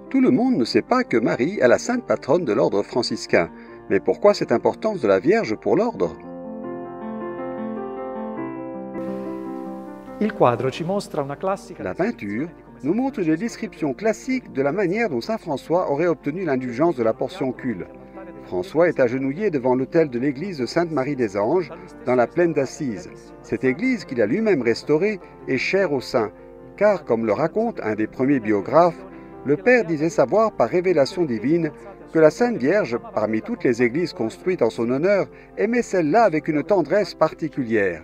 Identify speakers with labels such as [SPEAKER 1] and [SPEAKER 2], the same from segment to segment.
[SPEAKER 1] Tout le monde ne sait pas que Marie est la sainte patronne de l'ordre franciscain. Mais pourquoi cette importance de la Vierge pour l'ordre? La peinture nous montre des descriptions classiques de la manière dont saint François aurait obtenu l'indulgence de la portioncule. François est agenouillé devant l'autel de l'église de Sainte-Marie des Anges, dans la plaine d'Assise. Cette église qu'il a lui-même restaurée est chère aux saints, car, comme le raconte un des premiers biographes, le Père disait savoir par révélation divine que la Sainte Vierge, parmi toutes les églises construites en son honneur, aimait celle-là avec une tendresse particulière.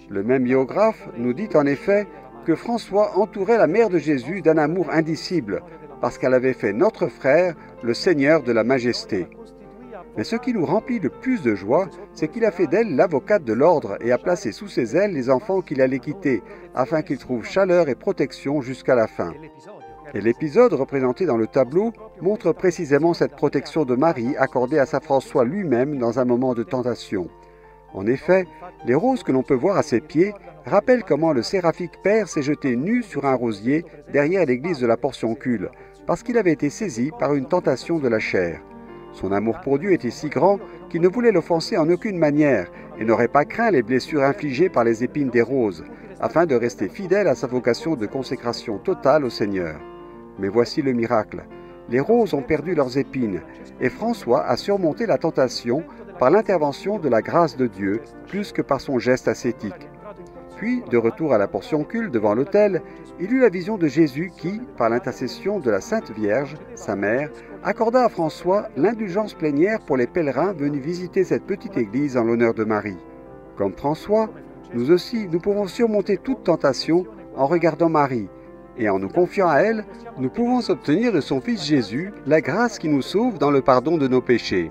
[SPEAKER 1] Le même biographe nous dit en effet que François entourait la mère de Jésus d'un amour indicible, parce qu'elle avait fait notre frère le Seigneur de la majesté. Mais ce qui nous remplit de plus de joie, c'est qu'il a fait d'elle l'avocate de l'ordre et a placé sous ses ailes les enfants qu'il allait quitter, afin qu'ils trouvent chaleur et protection jusqu'à la fin. Et l'épisode représenté dans le tableau montre précisément cette protection de Marie accordée à saint François lui-même dans un moment de tentation. En effet, les roses que l'on peut voir à ses pieds rappellent comment le séraphique Père s'est jeté nu sur un rosier derrière l'église de la Portioncule, parce qu'il avait été saisi par une tentation de la chair. Son amour pour Dieu était si grand qu'il ne voulait l'offenser en aucune manière et n'aurait pas craint les blessures infligées par les épines des roses, afin de rester fidèle à sa vocation de consécration totale au Seigneur. Mais voici le miracle. Les roses ont perdu leurs épines, et François a surmonté la tentation par l'intervention de la grâce de Dieu, plus que par son geste ascétique. Puis, de retour à la Portioncule devant l'autel, il eut la vision de Jésus qui, par l'intercession de la Sainte Vierge, sa mère, accorda à François l'indulgence plénière pour les pèlerins venus visiter cette petite église en l'honneur de Marie. Comme François, nous aussi, nous pouvons surmonter toute tentation en regardant Marie, et en nous confiant à elle, nous pouvons obtenir de son Fils Jésus la grâce qui nous sauve dans le pardon de nos péchés.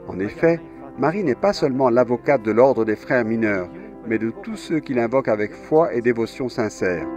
[SPEAKER 1] En effet, Marie n'est pas seulement l'avocate de l'ordre des frères mineurs, mais de tous ceux qui l'invoquent avec foi et dévotion sincère.